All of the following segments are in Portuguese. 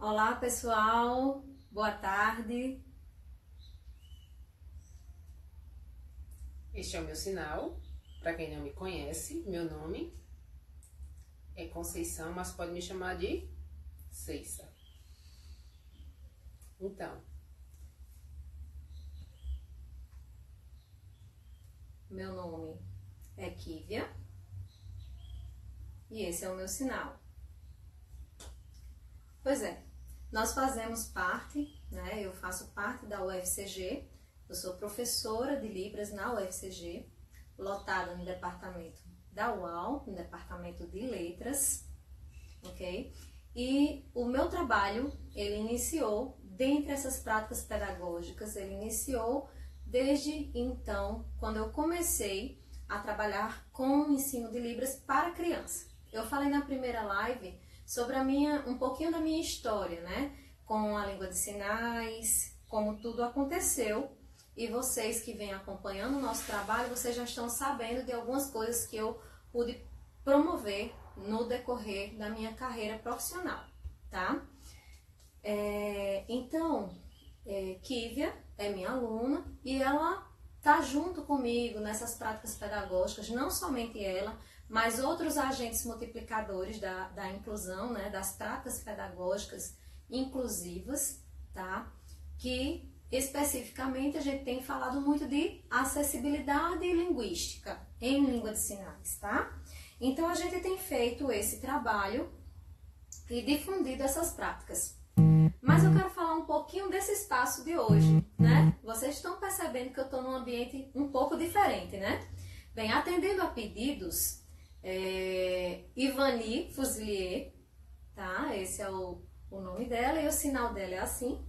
Olá, pessoal. Boa tarde. Este é o meu sinal. Para quem não me conhece, meu nome é Conceição, mas pode me chamar de Ceissa. Então, Meu nome é Kívia e esse é o meu sinal. Pois é, nós fazemos parte, né? Eu faço parte da UFCG. Eu sou professora de Libras na UFCG, lotada no departamento da UAL, no departamento de Letras, ok? E o meu trabalho, ele iniciou, dentre essas práticas pedagógicas, ele iniciou desde então, quando eu comecei a trabalhar com o ensino de Libras para criança. Eu falei na primeira live sobre um pouquinho da minha história, né? Com a língua de sinais, como tudo aconteceu. E vocês que vêm acompanhando o nosso trabalho, vocês já estão sabendo de algumas coisas que eu pude promover no decorrer da minha carreira profissional, tá? Kívia é minha aluna e ela tá junto comigo nessas práticas pedagógicas, não somente ela, mas outros agentes multiplicadores da inclusão, né, das práticas pedagógicas inclusivas, tá? Que especificamente a gente tem falado muito de acessibilidade linguística em língua de sinais, tá? Então a gente tem feito esse trabalho e difundido essas práticas. Mas eu quero falar um pouquinho desse espaço de hoje, né? Vocês estão percebendo que eu estou num ambiente um pouco diferente, né? Bem, atendendo a pedidos, Ivani Fusilier, tá? Esse é o nome dela e o sinal dela é assim,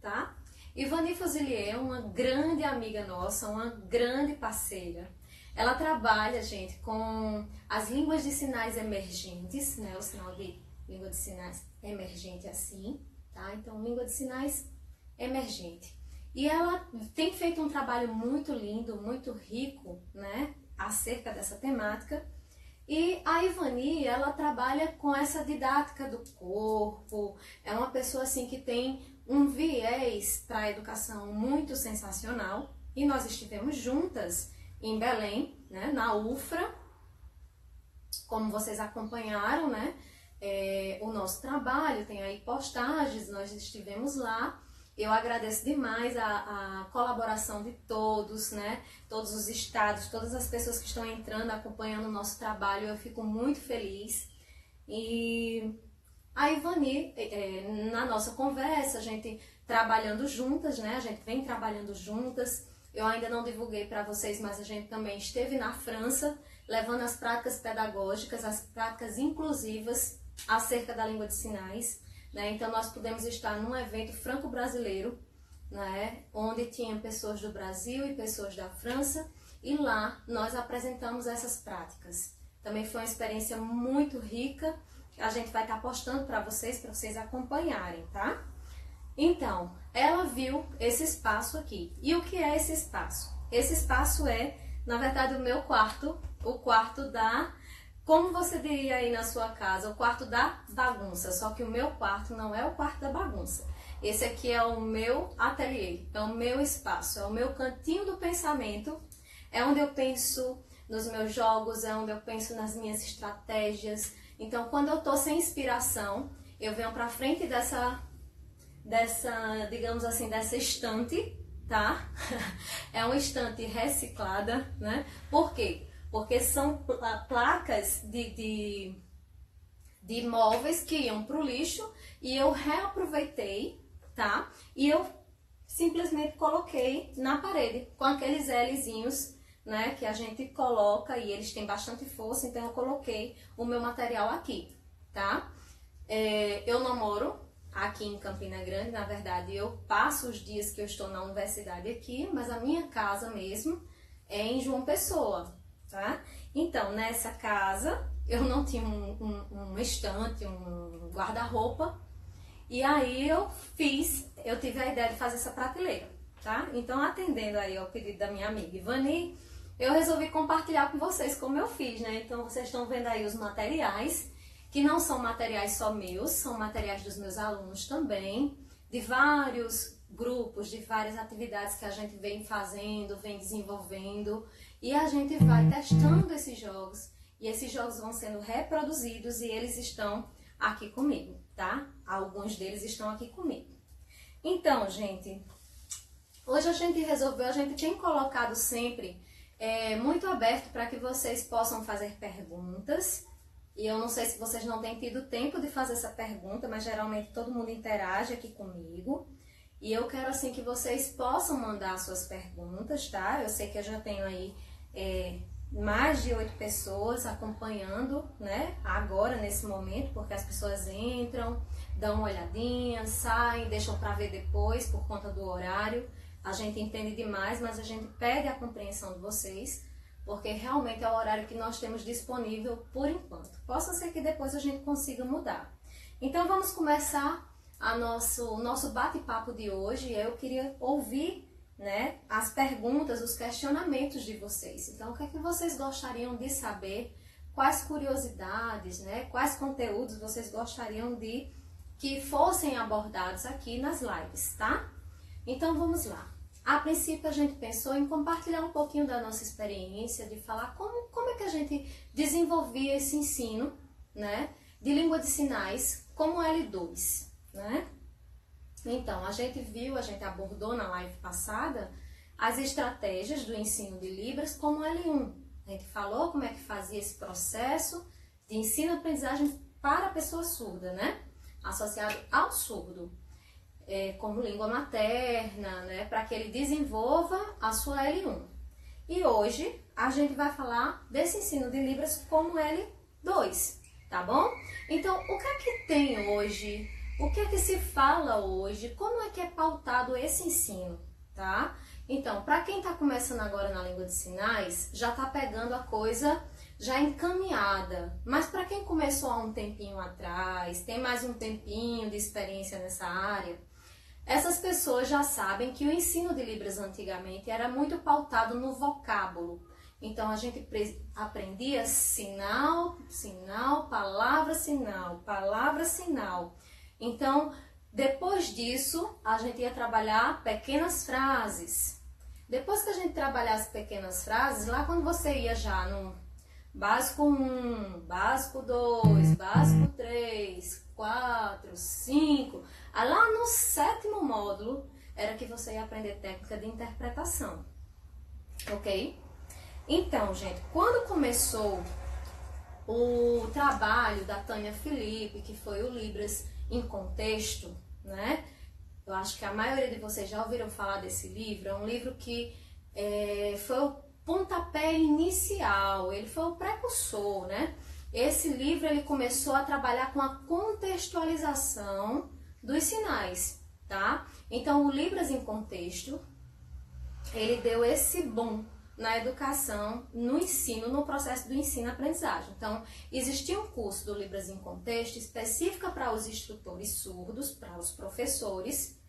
tá? Ivani Fusilier é uma grande amiga nossa, uma grande parceira. Ela trabalha, gente, com as línguas de sinais emergentes, né? O sinal de língua de sinais emergente assim, tá? Então, língua de sinais emergente. E ela tem feito um trabalho muito lindo, muito rico, né? Acerca dessa temática. E a Ivani, ela trabalha com essa didática do corpo, é uma pessoa assim que tem um viés para a educação muito sensacional. E nós estivemos juntas em Belém, né, na UFRA, como vocês acompanharam, né, o nosso trabalho, tem aí postagens, nós estivemos lá. Eu agradeço demais a colaboração de todos, né? Todos os estados, todas as pessoas que estão entrando, acompanhando o nosso trabalho, eu fico muito feliz. E a Ivani, na nossa conversa, a gente trabalhando juntas, né? A gente vem trabalhando juntas. Eu ainda não divulguei para vocês, mas a gente também esteve na França, levando as práticas pedagógicas, as práticas inclusivas acerca da língua de sinais. Né? Então, nós pudemos estar num evento franco-brasileiro, né? Onde tinham pessoas do Brasil e pessoas da França, e lá nós apresentamos essas práticas. Também foi uma experiência muito rica, a gente vai estar postando para vocês acompanharem, tá? Então, ela viu esse espaço aqui. E o que é esse espaço? Esse espaço é, na verdade, o meu quarto, o quarto da... Como você diria aí na sua casa, o quarto da bagunça, só que o meu quarto não é o quarto da bagunça. Esse aqui é o meu ateliê, é o meu espaço, é o meu cantinho do pensamento, é onde eu penso nos meus jogos, é onde eu penso nas minhas estratégias. Então, quando eu tô sem inspiração, eu venho pra frente dessa, digamos assim, dessa estante, tá? É uma estante reciclada, né? Por quê? Porque são placas de móveis que iam para o lixo e eu reaproveitei, tá? E eu simplesmente coloquei na parede com aqueles Lzinhos, né? Que a gente coloca e eles têm bastante força, então eu coloquei o meu material aqui, tá? Eu não moro aqui em Campina Grande, na verdade eu passo os dias que eu estou na universidade aqui, mas a minha casa mesmo é em João Pessoa. Tá? Então, nessa casa, eu não tinha um estante, um guarda-roupa, e aí eu tive a ideia de fazer essa prateleira, tá? Então, atendendo aí ao pedido da minha amiga Ivani, eu resolvi compartilhar com vocês como eu fiz, né? Então, vocês estão vendo aí os materiais, que não são materiais só meus, são materiais dos meus alunos também, de vários grupos, de várias atividades que a gente vem fazendo, vem desenvolvendo, e a gente vai testando esses jogos, e esses jogos vão sendo reproduzidos e eles estão aqui comigo, tá? Alguns deles estão aqui comigo. Então, gente, hoje a gente tem colocado sempre muito aberto para que vocês possam fazer perguntas. E eu não sei se vocês não têm tido tempo de fazer essa pergunta, mas geralmente todo mundo interage aqui comigo. E eu quero assim que vocês possam mandar suas perguntas, tá? Eu sei que eu já tenho aí mais de 8 pessoas acompanhando, né? Agora, nesse momento, porque as pessoas entram, dão uma olhadinha, saem, deixam para ver depois por conta do horário. A gente entende demais, mas a gente pede a compreensão de vocês, porque realmente é o horário que nós temos disponível por enquanto. Possa ser que depois a gente consiga mudar. Então vamos começar o nosso bate-papo de hoje. Eu queria ouvir, né, as perguntas, os questionamentos de vocês. Então, o que é que vocês gostariam de saber? Quais curiosidades, né, quais conteúdos vocês gostariam de que fossem abordados aqui nas lives, tá? Então vamos lá. A princípio a gente pensou em compartilhar um pouquinho da nossa experiência, de falar como é que a gente desenvolvia esse ensino, né, de língua de sinais como L2, né? Então, a gente abordou na live passada as estratégias do ensino de Libras como L1. A gente falou como é que fazia esse processo de ensino-aprendizagem para a pessoa surda, né? Associado ao surdo. Como língua materna, né, para que ele desenvolva a sua L1. E hoje a gente vai falar desse ensino de Libras como L2, tá bom? Então, o que é que tem hoje? O que é que se fala hoje? Como é que é pautado esse ensino, tá? Então, para quem está começando agora na língua de sinais, já está pegando a coisa já encaminhada. Mas para quem começou há um tempinho atrás, tem mais um tempinho de experiência nessa área, essas pessoas já sabem que o ensino de Libras antigamente era muito pautado no vocábulo. Então, a gente aprendia sinal, sinal, palavra, sinal, palavra, sinal. Então, depois disso, a gente ia trabalhar pequenas frases. Depois que a gente trabalhasse pequenas frases, lá quando você ia já no básico 1, básico 2, básico 3, 4, 5... Lá no 7º módulo era que você ia aprender técnica de interpretação, ok? Então, gente, quando começou o trabalho da Tânia Felipe, que foi o Libras em Contexto, né? Eu acho que a maioria de vocês já ouviram falar desse livro. É um livro que foi o pontapé inicial, ele foi o precursor, né? Esse livro ele começou a trabalhar com a contextualização dos sinais, tá? Então, o Libras em Contexto, ele deu esse boom na educação, no ensino, no processo do ensino-aprendizagem. Então, existia um curso do Libras em Contexto específico para os instrutores surdos, para os professores,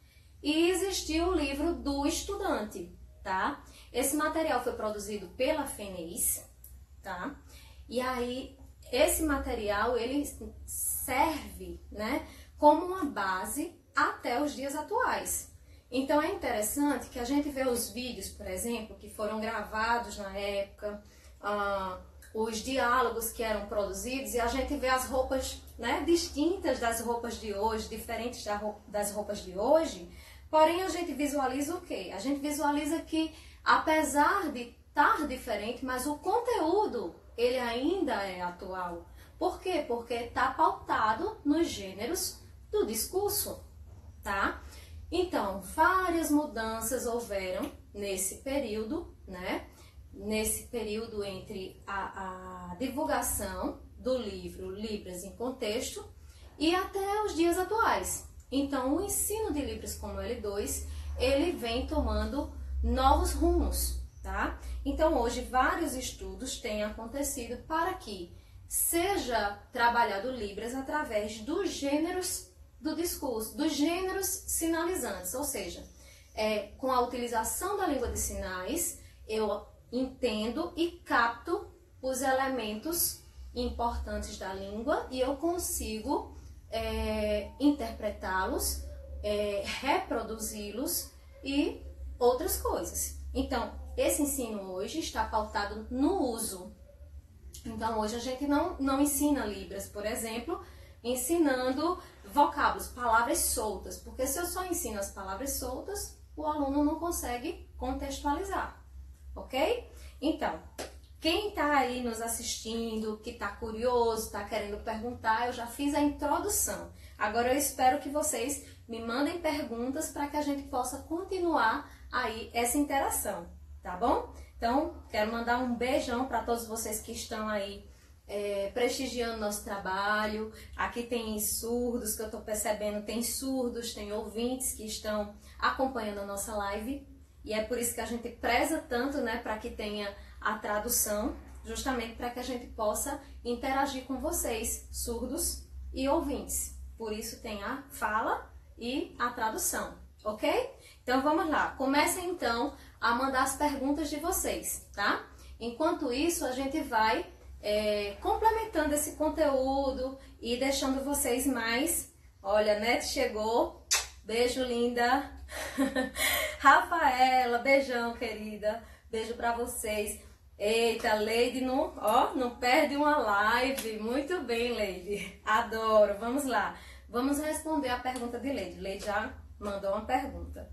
e existia o livro do estudante, tá? Esse material foi produzido pela FENEIS, tá? E aí, esse material, ele serve, né, como uma base até os dias atuais. Então é interessante que a gente vê os vídeos, por exemplo, que foram gravados na época, os diálogos que eram produzidos, e a gente vê as roupas, né, distintas das roupas de hoje, diferentes das roupas de hoje, porém a gente visualiza o quê? A gente visualiza que, apesar de estar diferente, mas o conteúdo, ele ainda é atual. Por quê? Porque está pautado nos gêneros do discurso, tá? Então, várias mudanças houveram nesse período, né? Nesse período entre a divulgação do livro Libras em Contexto e até os dias atuais. Então, o ensino de Libras como L2, ele vem tomando novos rumos, tá? Então, hoje, vários estudos têm acontecido para que seja trabalhado Libras através dos gêneros do discurso, dos gêneros sinalizantes, ou seja, com a utilização da língua de sinais, eu entendo e capto os elementos importantes da língua e eu consigo interpretá-los, reproduzi-los e outras coisas. Então, esse ensino hoje está pautado no uso. Então, hoje a gente não ensina Libras, por exemplo, ensinando vocábulos, palavras soltas, porque se eu só ensino as palavras soltas, o aluno não consegue contextualizar, ok? Então, quem está aí nos assistindo, que está curioso, está querendo perguntar, eu já fiz a introdução. Agora eu espero que vocês me mandem perguntas para que a gente possa continuar aí essa interação, tá bom? Então, quero mandar um beijão para todos vocês que estão aí prestigiando nosso trabalho. Aqui tem surdos, que eu estou percebendo, tem surdos, tem ouvintes que estão acompanhando a nossa live. E é por isso que a gente preza tanto, né, para que tenha a tradução, justamente para que a gente possa interagir com vocês, surdos e ouvintes. Por isso tem a fala e a tradução, ok? Então vamos lá, comecem então a mandar as perguntas de vocês, tá? Enquanto isso, a gente vai complementando esse conteúdo e deixando vocês mais... Olha, a Net chegou, beijo linda! Rafaela, beijão querida, beijo pra vocês. Eita, Leide não perde uma live, muito bem Leide, adoro, vamos lá. Vamos responder a pergunta de Leide, Leide já mandou uma pergunta.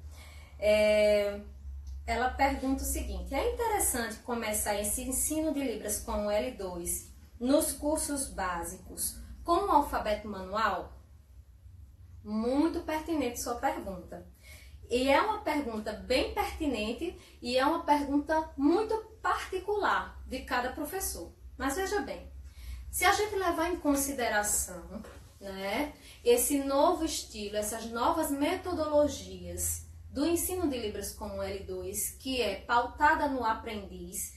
Ela pergunta o seguinte: é interessante começar esse ensino de Libras com o L2 nos cursos básicos com o alfabeto manual? Muito pertinente sua pergunta. E é uma pergunta bem pertinente e é uma pergunta muito particular de cada professor. Mas veja bem, se a gente levar em consideração, né, esse novo estilo, essas novas metodologias do ensino de Libras como L2, que é pautada no aprendiz,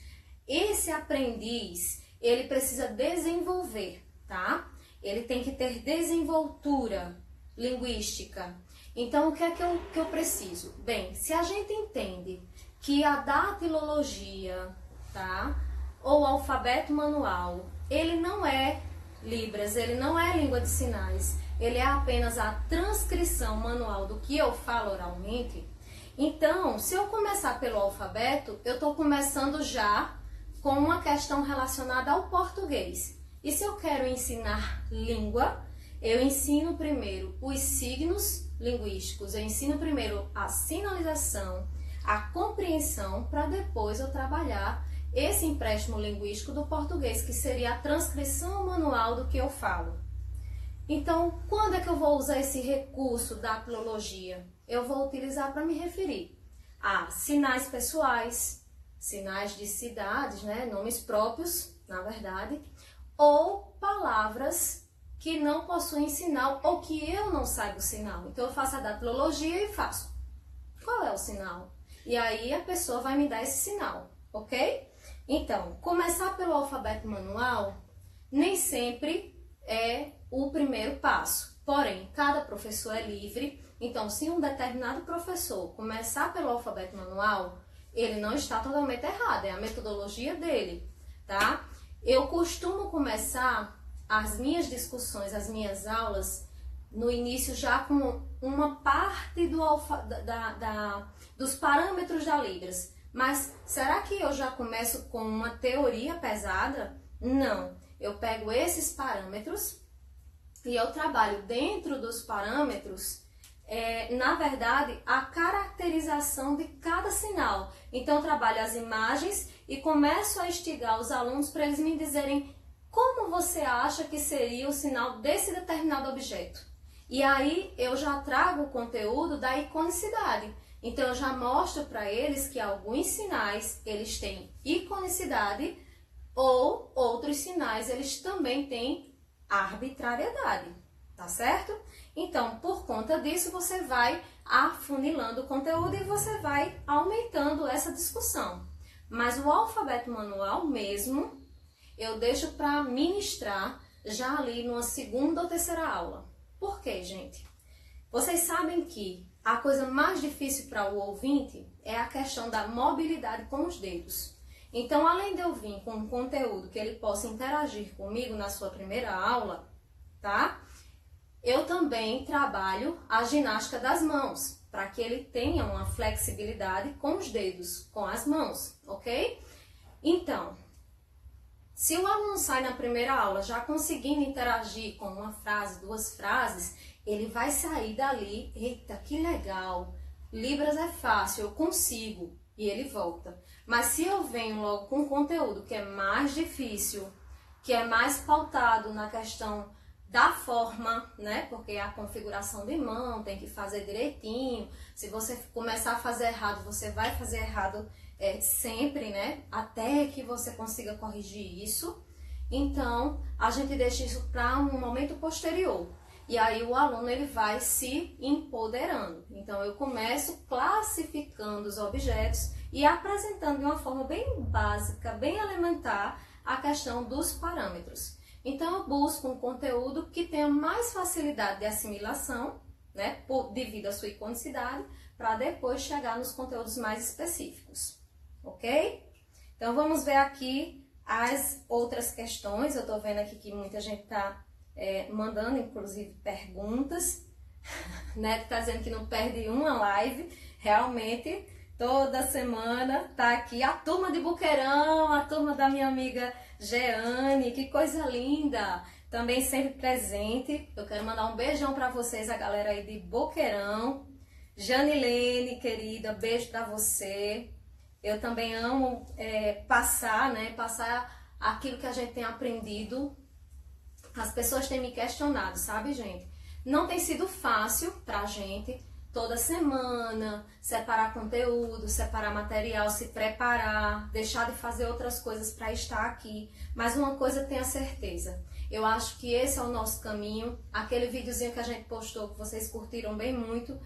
esse aprendiz, ele precisa desenvolver, tá? Ele tem que ter desenvoltura linguística. Então, o que é que eu preciso? Bem, se a gente entende que a datilologia, tá, ou alfabeto manual, ele não é Libras, ele não é língua de sinais, ele é apenas a transcrição manual do que eu falo oralmente. Então, se eu começar pelo alfabeto, eu estou começando já com uma questão relacionada ao português. E se eu quero ensinar língua, eu ensino primeiro os signos linguísticos, eu ensino primeiro a sinalização, a compreensão, para depois eu trabalhar esse empréstimo linguístico do português, que seria a transcrição manual do que eu falo. Então, quando é que eu vou usar esse recurso da filologia? Eu vou utilizar para me referir a sinais pessoais, sinais de cidades, né, nomes próprios, na verdade, ou palavras que não possuem sinal ou que eu não saiba o sinal. Então, eu faço a datilologia e faço. Qual é o sinal? E aí, a pessoa vai me dar esse sinal, ok? Então, começar pelo alfabeto manual nem sempre é o primeiro passo. Porém, cada professor é livre. Então, se um determinado professor começar pelo alfabeto manual, ele não está totalmente errado, é a metodologia dele, tá? Eu costumo começar as minhas discussões, as minhas aulas, no início já com uma parte dos parâmetros da Libras. Mas será que eu já começo com uma teoria pesada? Não. Eu pego esses parâmetros e eu trabalho dentro dos parâmetros, na verdade, a caracterização de cada sinal. Então, eu trabalho as imagens e começo a instigar os alunos para eles me dizerem como você acha que seria o sinal desse determinado objeto. E aí, eu já trago o conteúdo da iconicidade. Então, eu já mostro para eles que alguns sinais, eles têm iconicidade, ou outros sinais, eles também têm arbitrariedade, tá certo? Então, por conta disso, você vai afunilando o conteúdo e você vai aumentando essa discussão. Mas o alfabeto manual mesmo, eu deixo para ministrar já ali numa segunda ou terceira aula. Por quê, gente? Vocês sabem que a coisa mais difícil para o ouvinte é a questão da mobilidade com os dedos. Então, além de eu vir com um conteúdo que ele possa interagir comigo na sua primeira aula, tá? Eu também trabalho a ginástica das mãos, para que ele tenha uma flexibilidade com os dedos, com as mãos, ok? Então, se o aluno sai na primeira aula já conseguindo interagir com uma frase, 2 frases, ele vai sair dali, eita, que legal, Libras é fácil, eu consigo, e ele volta. Mas se eu venho logo com um conteúdo que é mais difícil, que é mais pautado na questão da forma, né? Porque a configuração de mão tem que fazer direitinho. Se você começar a fazer errado, você vai fazer errado sempre, né? Até que você consiga corrigir isso. Então, a gente deixa isso para um momento posterior. E aí o aluno ele vai se empoderando. Então, eu começo classificando os objetos e apresentando de uma forma bem básica, bem elementar, a questão dos parâmetros. Então, eu busco um conteúdo que tenha mais facilidade de assimilação, né, devido à sua iconicidade, para depois chegar nos conteúdos mais específicos, ok? Então, vamos ver aqui as outras questões. Eu estou vendo aqui que muita gente está mandando, inclusive, perguntas, né, está dizendo que não perde uma live, realmente, toda semana tá aqui a turma de Boqueirão, a turma da minha amiga Jeane, que coisa linda, também sempre presente. Eu quero mandar um beijão para vocês, a galera aí de Boqueirão. Janilene, querida, beijo para você. Eu também amo passar aquilo que a gente tem aprendido. As pessoas têm me questionado, sabe, gente? Não tem sido fácil pra gente toda semana separar conteúdo, separar material, se preparar, deixar de fazer outras coisas para estar aqui. Mas uma coisa tenha certeza, eu acho que esse é o nosso caminho. Aquele videozinho que a gente postou, que vocês curtiram bem muito,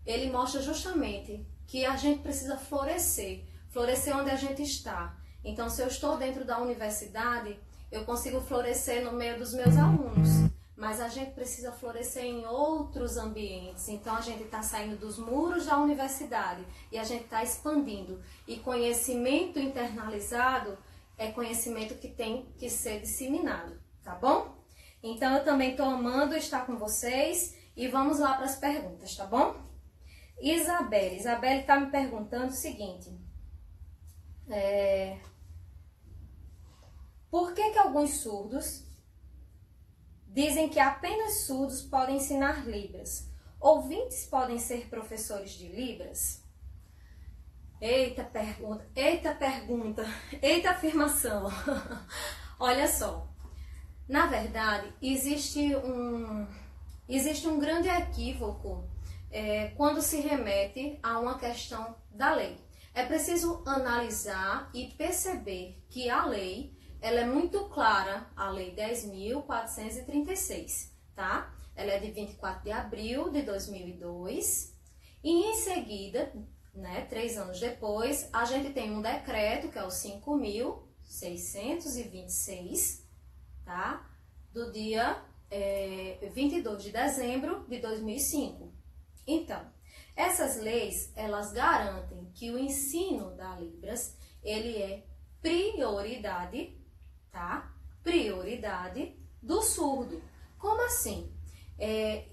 ele mostra justamente que a gente precisa florescer onde a gente está. Então, se eu estou dentro da universidade, eu consigo florescer no meio dos meus alunos. Mas a gente precisa florescer em outros ambientes. Então, a gente está saindo dos muros da universidade e a gente está expandindo. E conhecimento internalizado é conhecimento que tem que ser disseminado, tá bom? Então, eu também estou amando estar com vocês e vamos lá para as perguntas, tá bom? Isabelle está me perguntando o seguinte. Por que alguns surdos dizem que apenas surdos podem ensinar Libras? Ouvintes podem ser professores de Libras? Eita pergunta, eita afirmação. Olha só, na verdade, existe um grande equívoco quando se remete a uma questão da lei. É preciso analisar e perceber que a lei, ela é muito clara, a Lei 10.436, tá? Ela é de 24 de abril de 2002 e em seguida, né, 3 anos depois, a gente tem um decreto, que é o 5.626, tá? Do dia 22 de dezembro de 2005. Então, essas leis, elas garantem que o ensino da Libras, ele é prioridade, tá? Prioridade do surdo. Como assim?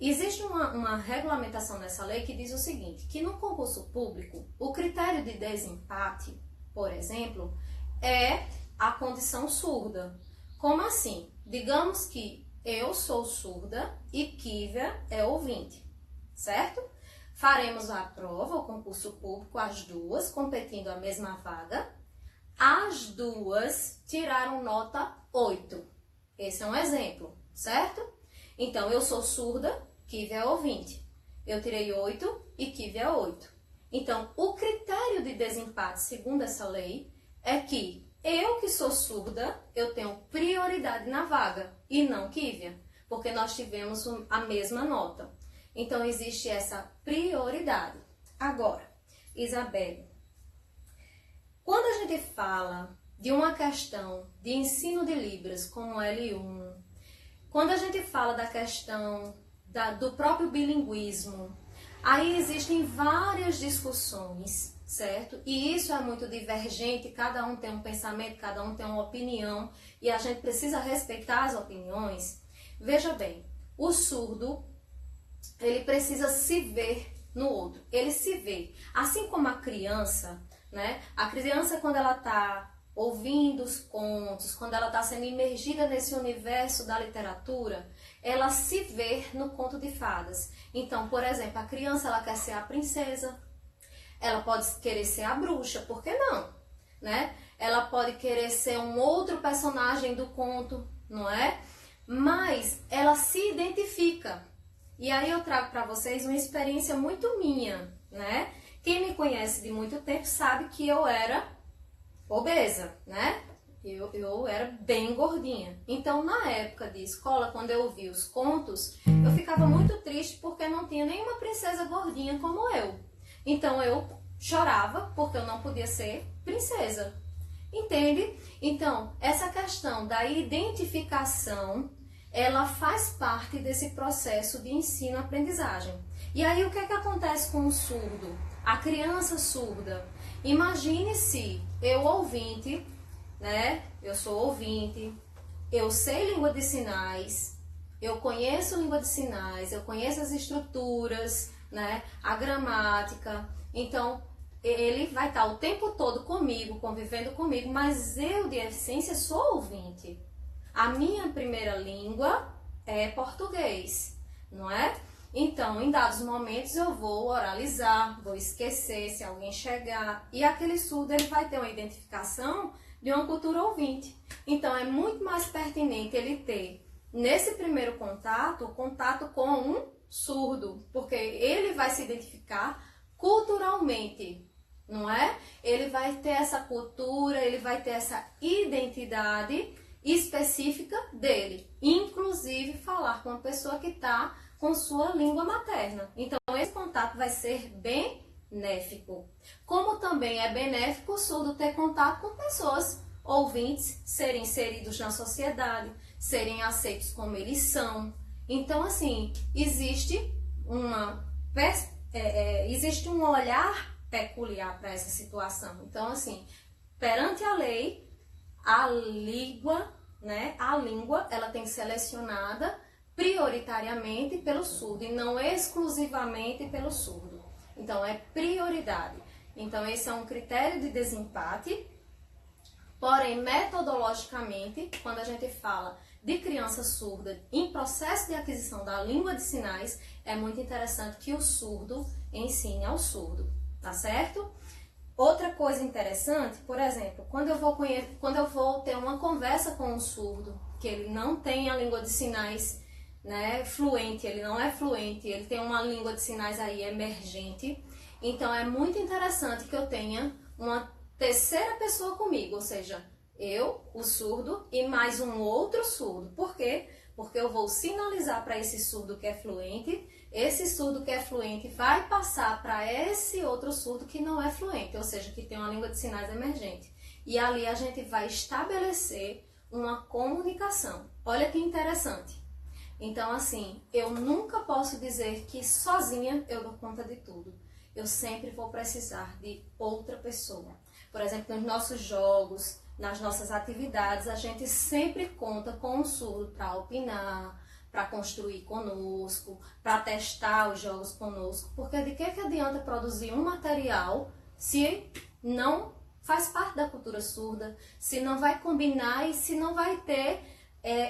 Existe uma regulamentação nessa lei que diz o seguinte, que no concurso público, o critério de desempate, por exemplo, é a condição surda. Como assim? Digamos que eu sou surda e Kívia é ouvinte, certo? Faremos a prova, o concurso público, as duas, competindo a mesma vaga. As duas tiraram nota 8. Esse é um exemplo, certo? Então, eu sou surda, Kívia é ouvinte. Eu tirei 8 e Kívia é 8. Então, o critério de desempate, segundo essa lei, é que eu que sou surda, eu tenho prioridade na vaga e não Kívia, porque nós tivemos a mesma nota. Então, existe essa prioridade. Agora, Isabelle, quando a gente fala de uma questão de ensino de Libras como L1, quando a gente fala da questão do próprio bilinguismo, aí existem várias discussões certo? E isso é muito divergente, cada um tem um pensamento, cada um tem uma opinião, e a gente precisa respeitar as opiniões. Veja bem, o surdo, ele precisa se ver no outro, ele se vê. Assim como a criança, né? A criança, quando ela está ouvindo os contos, quando ela está sendo imergida nesse universo da literatura, ela se vê no conto de fadas. Então, por exemplo, a criança, ela quer ser a princesa, ela pode querer ser a bruxa, por que não? Né? Ela pode querer ser um outro personagem do conto, não é? Mas ela se identifica. E aí eu trago para vocês uma experiência muito minha, né? Quem me conhece de muito tempo sabe que eu era obesa, né? Eu era bem gordinha. Então, na época de escola, quando eu ouvia os contos, eu ficava muito triste porque não tinha nenhuma princesa gordinha como eu. Então, eu chorava porque eu não podia ser princesa. Entende? Então, essa questão da identificação, ela faz parte desse processo de ensino-aprendizagem. E aí, o que é que acontece com o surdo? A criança surda. Imagine se eu ouvinte, né? Eu sou ouvinte, eu sei língua de sinais, eu conheço língua de sinais, eu conheço as estruturas, né? A gramática. Então, ele vai estar o tempo todo comigo, convivendo comigo, mas eu, de essência, sou ouvinte. A minha primeira língua é português, não é? Então, em dados momentos, eu vou oralizar, vou esquecer se alguém chegar. E aquele surdo, ele vai ter uma identificação de uma cultura ouvinte. Então, é muito mais pertinente ele ter, nesse primeiro contato, contato com um surdo, porque ele vai se identificar culturalmente, não é? Ele vai ter essa cultura, ele vai ter essa identidade específica dele. Inclusive, falar com uma pessoa que está com sua língua materna. Então, esse contato vai ser benéfico. Como também é benéfico o surdo ter contato com pessoas ouvintes, serem inseridos na sociedade, serem aceitos como eles são. Então, assim, existe um olhar peculiar para essa situação. Então, assim, perante a lei, a língua, né, ela tem que ser selecionada prioritariamente pelo surdo e não exclusivamente pelo surdo. Então, é prioridade. Então, esse é um critério de desempate. Porém, metodologicamente, quando a gente fala de criança surda em processo de aquisição da língua de sinais, é muito interessante que o surdo ensine ao surdo, tá certo? Outra coisa interessante, por exemplo, quando eu vou ter uma conversa com um surdo, que ele não tem a língua de sinais, né, fluente, ele não é fluente, ele tem uma língua de sinais aí emergente. Então, é muito interessante que eu tenha uma terceira pessoa comigo, ou seja, eu, o surdo, e mais um outro surdo. Por quê? Porque eu vou sinalizar para esse surdo que é fluente, esse surdo que é fluente vai passar para esse outro surdo que não é fluente, ou seja, que tem uma língua de sinais emergente. E ali a gente vai estabelecer uma comunicação. Olha que interessante. Então, assim, eu nunca posso dizer que sozinha eu dou conta de tudo. Eu sempre vou precisar de outra pessoa. Por exemplo, nos nossos jogos, nas nossas atividades, a gente sempre conta com um surdo para opinar, para construir conosco, para testar os jogos conosco. Porque de que adianta produzir um material se não faz parte da cultura surda, se não vai combinar e se não vai ter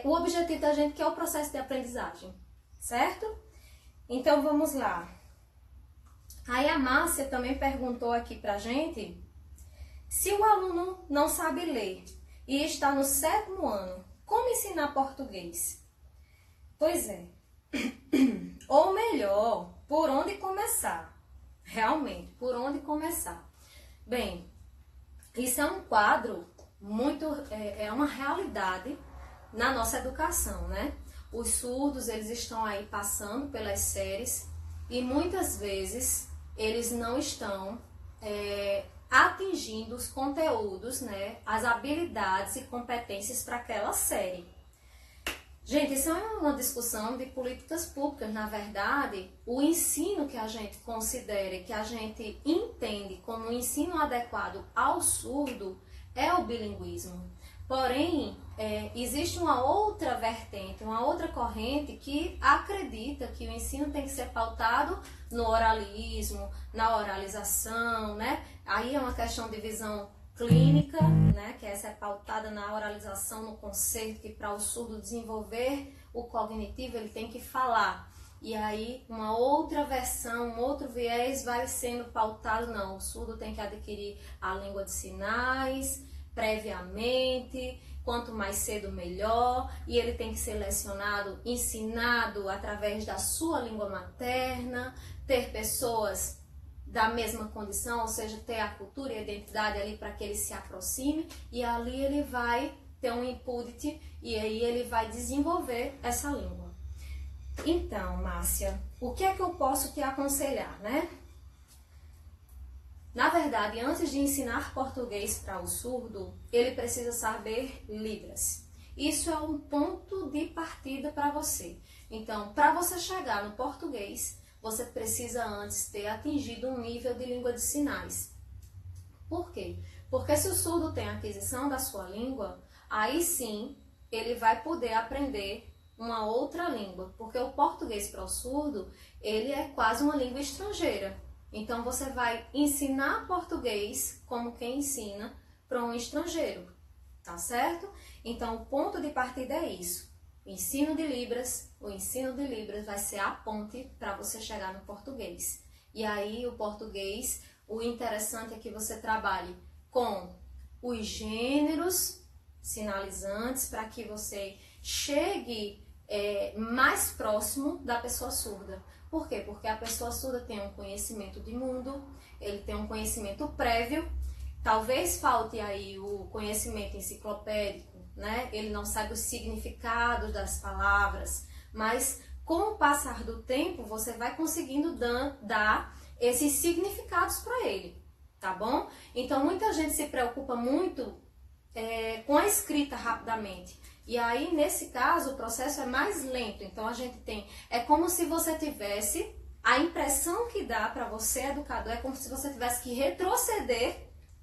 o objetivo da gente, que é o processo de aprendizagem, certo? Então, vamos lá. Aí a Márcia também perguntou aqui pra gente, se o aluno não sabe ler e está no 7º ano, como ensinar português? Pois é. Ou melhor, por onde começar? Realmente, por onde começar? Bem, isso é um quadro muito, é uma realidade na nossa educação, né? Os surdos, eles estão aí passando pelas séries e muitas vezes eles não estão atingindo os conteúdos, né? As habilidades e competências para aquela série. Gente, isso é uma discussão de políticas públicas. Na verdade, o ensino que a gente considera, que a gente entende como um ensino adequado ao surdo é o bilinguismo. Porém, existe uma outra vertente, uma outra corrente que acredita que o ensino tem que ser pautado no oralismo, na oralização, né? Aí é uma questão de visão clínica, né, que essa é pautada na oralização, no conceito que para o surdo desenvolver o cognitivo ele tem que falar. E aí uma outra versão, um outro viés vai sendo pautado, não, o surdo tem que adquirir a língua de sinais previamente, quanto mais cedo melhor, e ele tem que ser lecionado, ensinado através da sua língua materna, ter pessoas da mesma condição, ou seja, ter a cultura e a identidade ali para que ele se aproxime, e ali ele vai ter um input e aí ele vai desenvolver essa língua. Então, Márcia, o que é que eu posso te aconselhar, né? Na verdade, antes de ensinar português para o surdo, ele precisa saber Libras. Isso é um ponto de partida para você. Então, para você chegar no português, você precisa antes ter atingido um nível de língua de sinais. Por quê? Porque se o surdo tem a aquisição da sua língua, aí sim ele vai poder aprender uma outra língua. Porque o português para o surdo, ele é quase uma língua estrangeira. Então você vai ensinar português como quem ensina para um estrangeiro, tá certo? Então o ponto de partida é isso. O ensino de Libras vai ser a ponte para você chegar no português. E aí o português, o interessante é que você trabalhe com os gêneros sinalizantes para que você chegue mais próximo da pessoa surda. Por quê? Porque a pessoa surda tem um conhecimento de mundo, ele tem um conhecimento prévio, talvez falte aí o conhecimento enciclopédico, né? Ele não sabe os significados das palavras, mas com o passar do tempo você vai conseguindo dar esses significados para ele, tá bom? Então muita gente se preocupa muito com a escrita rapidamente. E aí, nesse caso, o processo é mais lento. Então, a gente é como se você tivesse, a impressão que dá para você, educador, é como se você tivesse que retroceder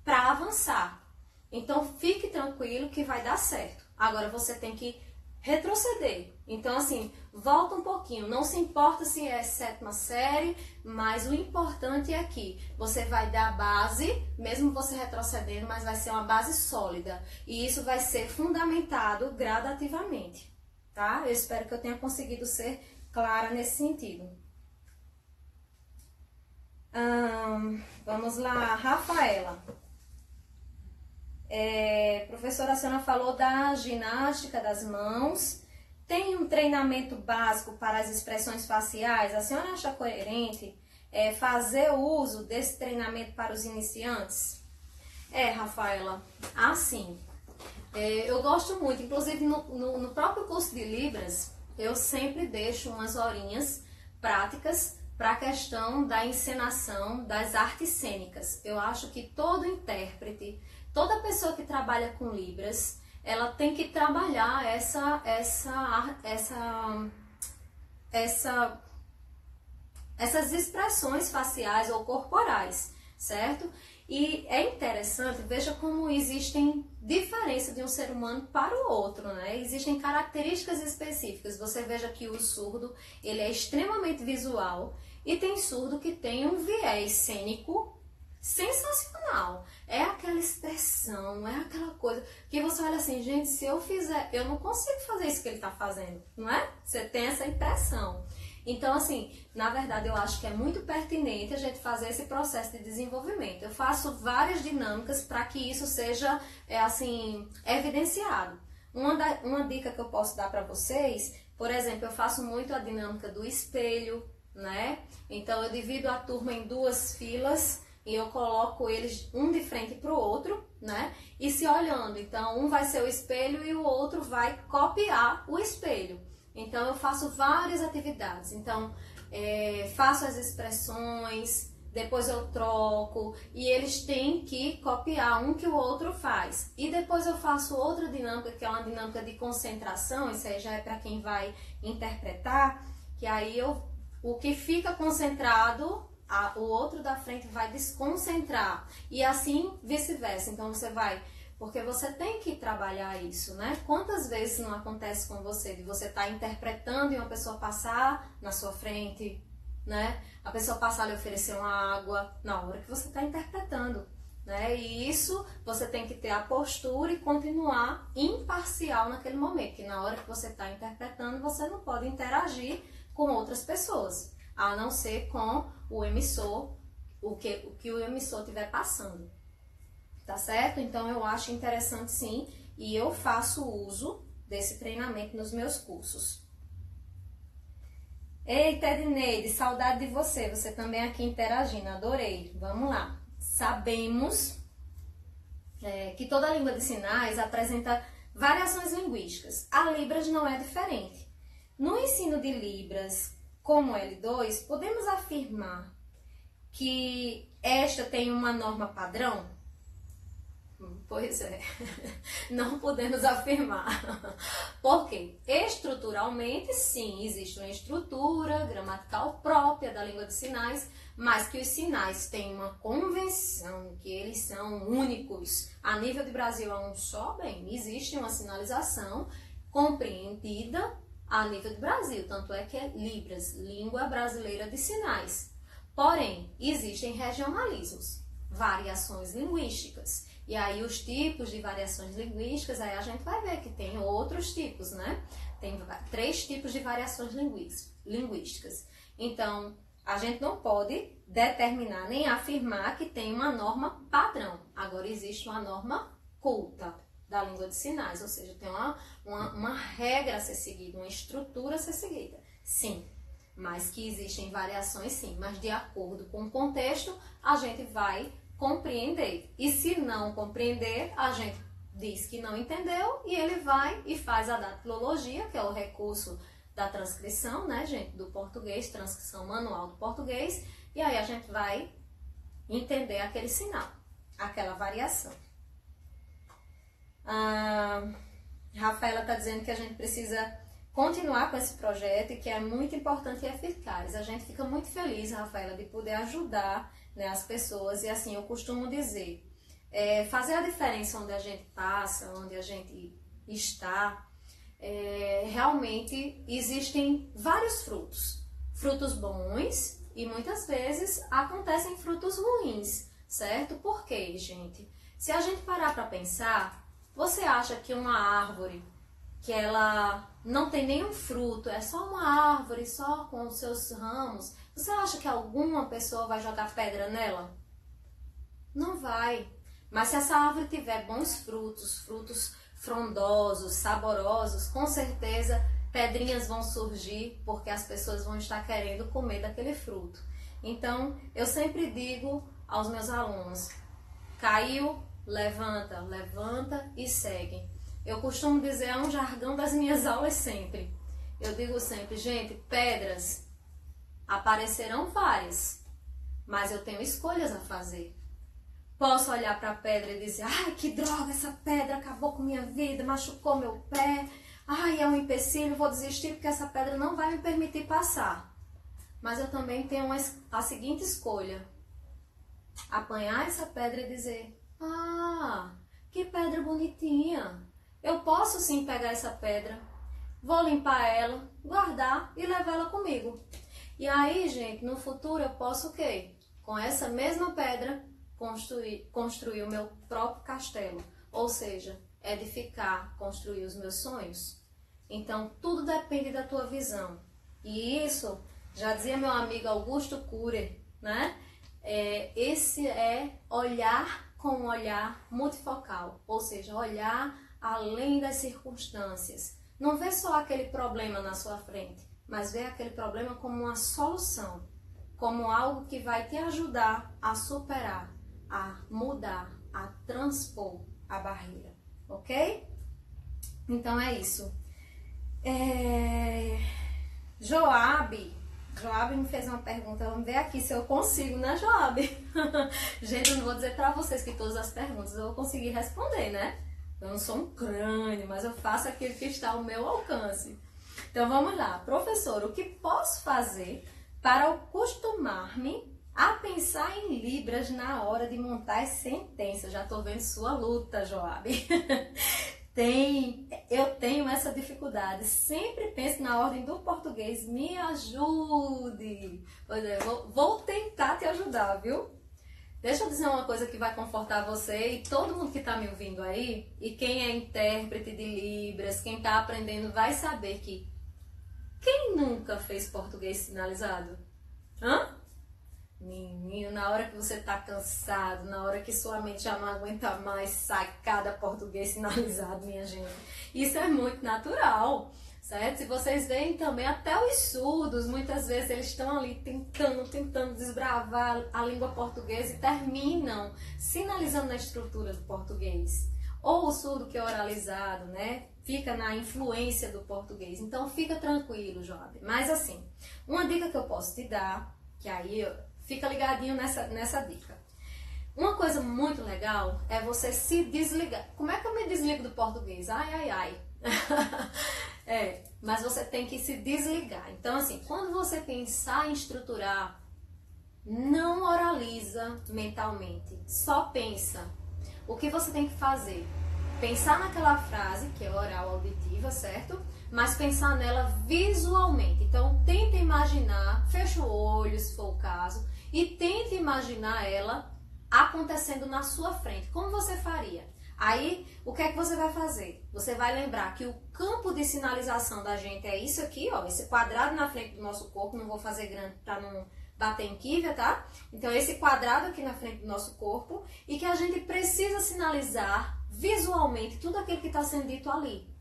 para avançar. Então, fique tranquilo que vai dar certo. Agora, você tem que retroceder. Então, assim, volta um pouquinho. Não se importa se é 7ª série, mas o importante é que você vai dar a base, mesmo você retrocedendo, mas vai ser uma base sólida. E isso vai ser fundamentado gradativamente, tá? Eu espero que eu tenha conseguido ser clara nesse sentido. Vamos lá, Rafaela. Professora, a senhora falou da ginástica das mãos. Tem um treinamento básico para as expressões faciais? A senhora acha coerente fazer uso desse treinamento para os iniciantes? Rafaela, assim, eu gosto muito. Inclusive, no próprio curso de Libras, eu sempre deixo umas horinhas práticas para a questão da encenação das artes cênicas. Eu acho que todo intérprete, toda pessoa que trabalha com Libras, ela tem que trabalhar essas expressões faciais ou corporais, certo? E é interessante, veja como existem diferenças de um ser humano para o outro, né? Existem características específicas. Você veja que o surdo, ele é extremamente visual e tem surdo que tem um viés cênico sensacional. É aquela expressão, é aquela coisa que você olha assim, gente, se eu fizer, eu não consigo fazer isso que ele está fazendo, não é? Você tem essa impressão. Então, assim, na verdade, eu acho que é muito pertinente a gente fazer esse processo de desenvolvimento. Eu faço várias dinâmicas para que isso seja, evidenciado. Uma dica que eu posso dar para vocês, por exemplo, eu faço muito a dinâmica do espelho, né? Então, eu divido a turma em 2 filas e eu coloco eles um de frente para o outro, né? E se olhando. Então, um vai ser o espelho e o outro vai copiar o espelho. Então, eu faço várias atividades. Então, faço as expressões, depois eu troco, e eles têm que copiar um que o outro faz. E depois eu faço outra dinâmica, que é uma dinâmica de concentração, isso aí já é para quem vai interpretar, que aí o que fica concentrado, o outro da frente vai desconcentrar, e assim vice-versa. Então você vai, porque você tem que trabalhar isso, né? Quantas vezes não acontece com você, de você estar interpretando e uma pessoa passar na sua frente, né? A pessoa passar a lhe oferecer uma água na hora que você está interpretando, né? E isso você tem que ter a postura e continuar imparcial naquele momento, que na hora que você está interpretando você não pode interagir com outras pessoas, a não ser com o emissor, o que o emissor estiver passando, tá certo? Então eu acho interessante sim, e eu faço uso desse treinamento nos meus cursos. Eita, Edneide, saudade de você também aqui interagindo, adorei. Vamos lá. Sabemos que toda língua de sinais apresenta variações linguísticas. A Libras não é diferente. No ensino de Libras, como L2, podemos afirmar que esta tem uma norma padrão? Pois é, não podemos afirmar. Por quê? Estruturalmente, sim, existe uma estrutura gramatical própria da língua de sinais, mas que os sinais têm uma convenção, que eles são únicos. A nível de Brasil é um só, bem, existe uma sinalização compreendida a nível de Brasil, tanto é que é Libras, Língua Brasileira de Sinais. Porém, existem regionalismos, variações linguísticas. E aí os tipos de variações linguísticas, aí a gente vai ver que tem outros tipos, né? Tem 3 tipos de variações linguísticas. Então, a gente não pode determinar nem afirmar que tem uma norma padrão. Agora, existe uma norma culta da língua de sinais, ou seja, tem uma regra a ser seguida, uma estrutura a ser seguida. Sim, mas que existem variações, sim. Mas de acordo com o contexto, a gente vai compreender. E se não compreender, a gente diz que não entendeu e ele vai e faz a datilologia, que é o recurso da transcrição, né, gente, do português, transcrição manual do português, e aí a gente vai entender aquele sinal, aquela variação. A Rafaela está dizendo que a gente precisa continuar com esse projeto e que é muito importante e eficaz. A gente fica muito feliz, Rafaela, de poder ajudar, né, as pessoas. E assim, eu costumo dizer, fazer a diferença onde a gente passa, onde a gente está. Realmente existem vários frutos bons, e muitas vezes acontecem frutos ruins, certo? Por quê, gente? Se a gente parar para pensar, você acha que uma árvore que ela não tem nenhum fruto, é só uma árvore, só com os seus ramos, você acha que alguma pessoa vai jogar pedra nela? Não vai. Mas se essa árvore tiver bons frutos frondosos, saborosos, com certeza pedrinhas vão surgir, porque as pessoas vão estar querendo comer daquele fruto. Então, eu sempre digo aos meus alunos, caiu, levanta, levanta e segue. Eu costumo dizer, é um jargão das minhas aulas sempre. Eu digo sempre, gente, pedras aparecerão várias, mas eu tenho escolhas a fazer. Posso olhar para a pedra e dizer, ai, que droga, essa pedra acabou com minha vida, machucou meu pé, ai, é um empecilho, vou desistir porque essa pedra não vai me permitir passar. Mas eu também tenho a seguinte escolha, apanhar essa pedra e dizer, ah, que pedra bonitinha. Eu posso sim pegar essa pedra, vou limpar ela, guardar e levar ela comigo. E aí, gente, no futuro eu posso o quê? Com essa mesma pedra, construir o meu próprio castelo. Ou seja, edificar, construir os meus sonhos. Então, tudo depende da tua visão. E isso, já dizia meu amigo Augusto Cury, né? Esse é olhar com um olhar multifocal. Ou seja, olhar além das circunstâncias. Não vê só aquele problema na sua frente, mas vê aquele problema como uma solução, como algo que vai te ajudar a superar, a mudar, a transpor a barreira, ok? Então é isso. Joabe Joab me fez uma pergunta, vamos ver aqui se eu consigo, né, Joab? Gente, eu não vou dizer pra vocês que todas as perguntas eu vou conseguir responder, né? Eu não sou um crânio, mas eu faço aquilo que está ao meu alcance. Então vamos lá. Professor, o que posso fazer para acostumar-me a pensar em libras na hora de montar as sentenças? Já tô vendo sua luta, Joab. Eu tenho essa dificuldade. Sempre penso na ordem do português. Me ajude. Pois é, vou tentar te ajudar, viu? Deixa eu dizer uma coisa que vai confortar você e todo mundo que está me ouvindo aí. E quem é intérprete de Libras, quem está aprendendo, vai saber que quem nunca fez português sinalizado? Hã? Menino, na hora que você tá cansado, na hora que sua mente já não aguenta mais, sai cada português sinalizado, minha gente. Isso é muito natural, certo? Se vocês veem também, até os surdos, muitas vezes eles estão ali tentando desbravar a língua portuguesa e terminam sinalizando na estrutura do português. Ou o surdo que é oralizado, né? Fica na influência do português. Então fica tranquilo, Joab. Mas assim, uma dica que eu posso te dar, que aí fica ligadinho nessa dica. Uma coisa muito legal é você se desligar. Como é que eu me desligo do português? Ai. Mas você tem que se desligar. Então assim, quando você pensar em estruturar, não oraliza mentalmente. Só pensa. O que você tem que fazer? Pensar naquela frase, que é oral auditiva, certo? Mas pensar nela visualmente. Então, tenta imaginar, fecha o olho, se for o caso, e tenta imaginar ela acontecendo na sua frente. Como você faria? Aí, o que é que você vai fazer? Você vai lembrar que o campo de sinalização da gente é isso aqui, ó, esse quadrado na frente do nosso corpo. Não vou fazer grande para não bater em quívia, tá? Então, esse quadrado aqui na frente do nosso corpo e que a gente precisa sinalizar visualmente tudo aquilo que está sendo dito ali.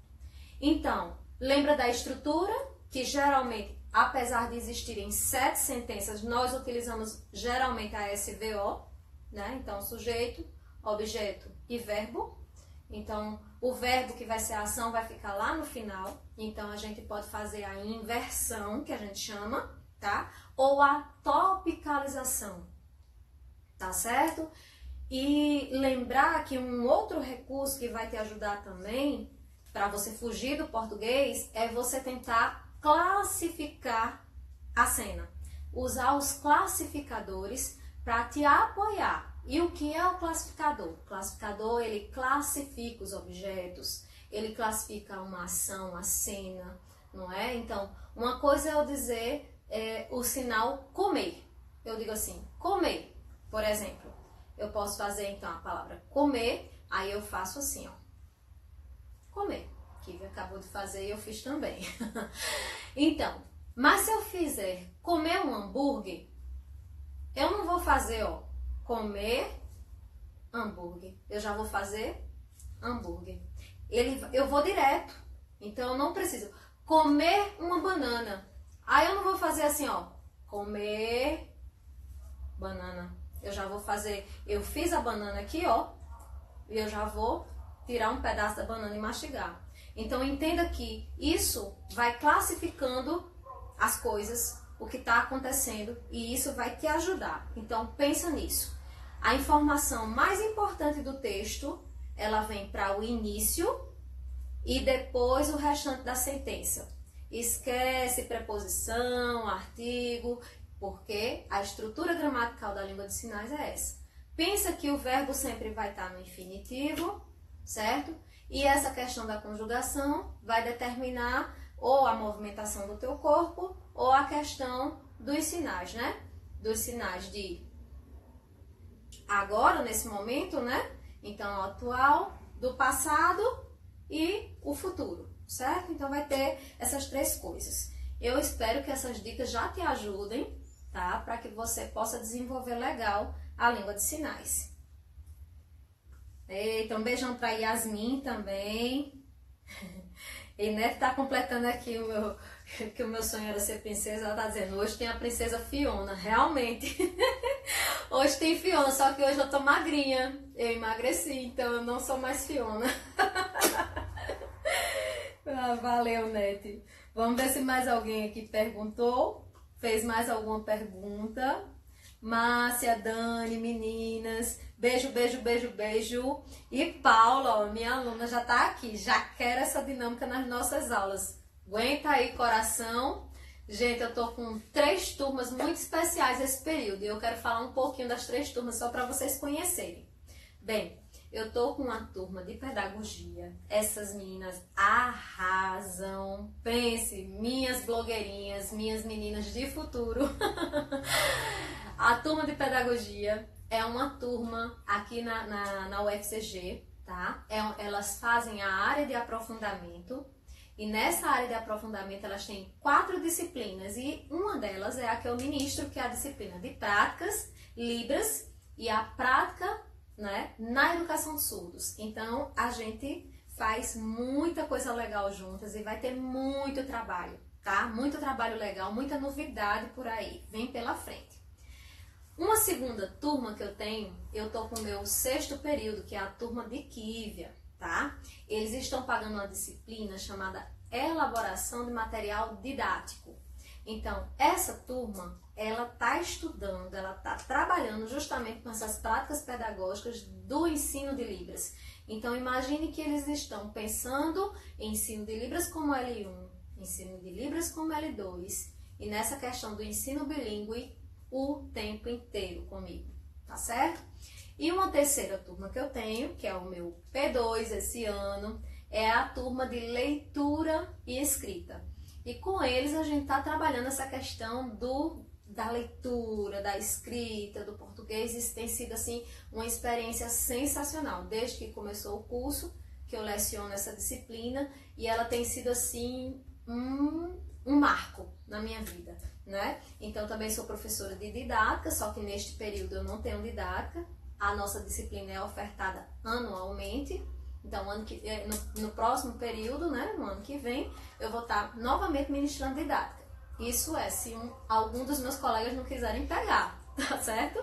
Então, lembra da estrutura, que geralmente, apesar de existirem 7 sentenças, nós utilizamos geralmente a SVO, né? Então, sujeito, objeto e verbo. Então, o verbo que vai ser a ação vai ficar lá no final. Então, a gente pode fazer a inversão, que a gente chama, tá? Ou a topicalização, tá certo? E lembrar que um outro recurso que vai te ajudar também, para você fugir do português, é você tentar classificar a cena. Usar os classificadores para te apoiar. E o que é o classificador? O classificador, ele classifica os objetos, ele classifica uma ação, a cena, não é? Então, uma coisa é eu dizer o sinal comer. Eu digo assim, comer, por exemplo. Eu posso fazer, então, a palavra comer, aí eu faço assim, ó. Comer. Que acabou de fazer e eu fiz também. Então, mas se eu fizer comer um hambúrguer, eu não vou fazer, ó, comer hambúrguer. Eu já vou fazer hambúrguer. Eu vou direto. Então, eu não preciso comer uma banana. Aí eu não vou fazer assim, ó, comer banana. Eu já vou fazer, eu fiz a banana aqui, ó, e eu já vou tirar um pedaço da banana e mastigar. Então, entenda que isso vai classificando as coisas, o que está acontecendo, e isso vai te ajudar. Então, pensa nisso. A informação mais importante do texto, ela vem para o início e depois o restante da sentença. Esquece preposição, artigo, porque a estrutura gramatical da língua de sinais é essa. Pensa que o verbo sempre vai estar no infinitivo, certo? E essa questão da conjugação vai determinar ou a movimentação do teu corpo ou a questão dos sinais, né? Dos sinais de agora, nesse momento, né? Então, o atual, do passado e o futuro, certo? Então, vai ter essas 3 coisas. Eu espero que essas dicas já te ajudem, tá? Para que você possa desenvolver legal a língua de sinais. Eita, um beijão para Yasmin também. E Neto tá completando aqui que o meu sonho era ser princesa. Ela tá dizendo, hoje tem a princesa Fiona. Realmente. Hoje tem Fiona, só que hoje eu tô magrinha. Eu emagreci, então eu não sou mais Fiona. Valeu, Neto. Vamos ver se mais alguém aqui perguntou. fez mais alguma pergunta? Márcia, Dani, meninas, beijo, beijo, beijo, beijo. E Paula, ó, minha aluna já tá aqui, já quer essa dinâmica nas nossas aulas. Aguenta aí, coração. Gente, eu tô com 3 turmas muito especiais esse período e eu quero falar um pouquinho das 3 turmas só para vocês conhecerem. Bem, eu tô com uma turma de pedagogia. Essas meninas arrasam. Pense, minhas blogueirinhas, minhas meninas de futuro. A turma de pedagogia é uma turma aqui na UFCG, tá? Elas fazem a área de aprofundamento. E nessa área de aprofundamento elas têm 4 disciplinas e uma delas é a que eu ministro, que é a disciplina de práticas, Libras e a prática, né, na educação de surdos. Então a gente faz muita coisa legal juntas e vai ter muito trabalho, tá? Muito trabalho legal, muita novidade por aí, vem pela frente. Uma segunda turma que eu tô com o meu 6º período, que é a turma de Quívia, tá? Eles estão pagando uma disciplina chamada Elaboração de Material Didático. Então, essa turma, ela tá estudando, ela tá trabalhando justamente com essas práticas pedagógicas do ensino de Libras. Então, imagine que eles estão pensando em ensino de Libras como L1, ensino de Libras como L2, e nessa questão do ensino bilíngue o tempo inteiro comigo, tá certo? E uma terceira turma que eu tenho, que é o meu P2 esse ano, é a turma de leitura e escrita. E com eles a gente está trabalhando essa questão da leitura, da escrita, do português. Isso tem sido assim uma experiência sensacional, desde que começou o curso, que eu leciono essa disciplina, e ela tem sido assim um marco na minha vida, né? Então também sou professora de didática, só que neste período eu não tenho didática. A nossa disciplina é ofertada anualmente. Então, no próximo período, né, no ano que vem, eu vou estar novamente ministrando didática. Isso é, se algum dos meus colegas não quiserem pegar, tá certo?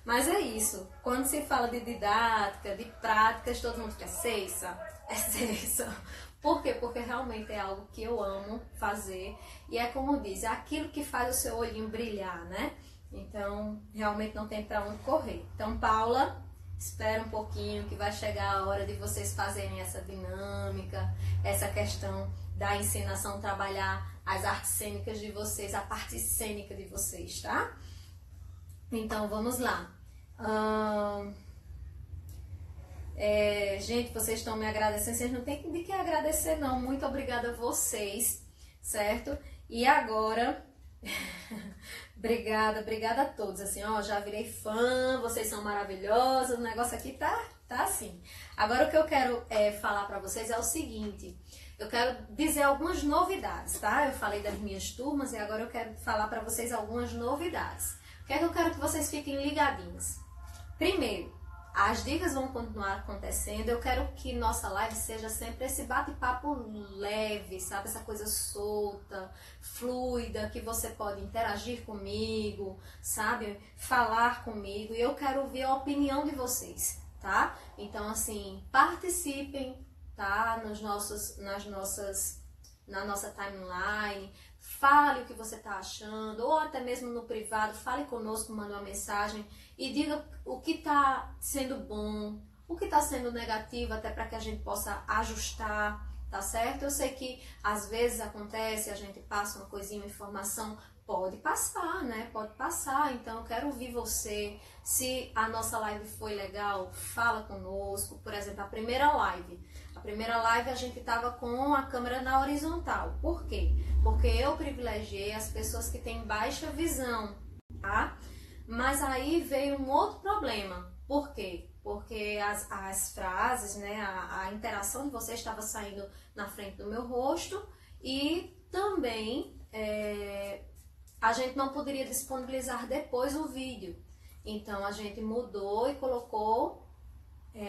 Mas é isso. Quando se fala de didática, de práticas, todo mundo quer Ceissa, é Ceissa. Por quê? Porque realmente é algo que eu amo fazer. E é como diz, é aquilo que faz o seu olhinho brilhar, né? Então, realmente não tem para onde correr. Então, Paula, espera um pouquinho que vai chegar a hora de vocês fazerem essa dinâmica, essa questão da encenação, trabalhar as artes cênicas de vocês, a parte cênica de vocês, tá? Então, vamos lá. Gente, vocês estão me agradecendo, vocês não tem de que agradecer não, muito obrigada a vocês, certo? E agora... Obrigada a todos, assim, ó, já virei fã, vocês são maravilhosos, o negócio aqui tá assim. Agora o que eu quero falar pra vocês é o seguinte, eu quero dizer algumas novidades, tá? Eu falei das minhas turmas e agora eu quero falar pra vocês algumas novidades. O que é que eu quero que vocês fiquem ligadinhos? Primeiro, as dicas vão continuar acontecendo. Eu quero que nossa live seja sempre esse bate-papo leve, sabe? Essa coisa solta, fluida, que você pode interagir comigo, sabe? Falar comigo. E eu quero ouvir a opinião de vocês, tá? Então, assim, participem, tá? Na nossa timeline. Fale o que você está achando, ou até mesmo no privado, fale conosco, mande uma mensagem e diga o que está sendo bom, o que está sendo negativo, até para que a gente possa ajustar, tá certo? Eu sei que às vezes acontece, a gente passa uma coisinha, uma informação, pode passar, né? Pode passar, então eu quero ouvir você. Se a nossa live foi legal, fala conosco. Por exemplo, a primeira live a gente estava com a câmera na horizontal. Por quê? Porque eu privilegiei as pessoas que têm baixa visão, tá? Mas aí veio um outro problema. Por quê? Porque as frases, né, a interação de vocês estava saindo na frente do meu rosto e também a gente não poderia disponibilizar depois o vídeo. Então a gente mudou e colocou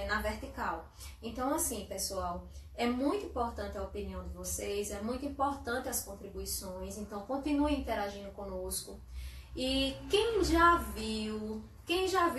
na vertical. Então, assim, pessoal, é muito importante a opinião de vocês, é muito importante as contribuições, então continue interagindo conosco. E quem já viu,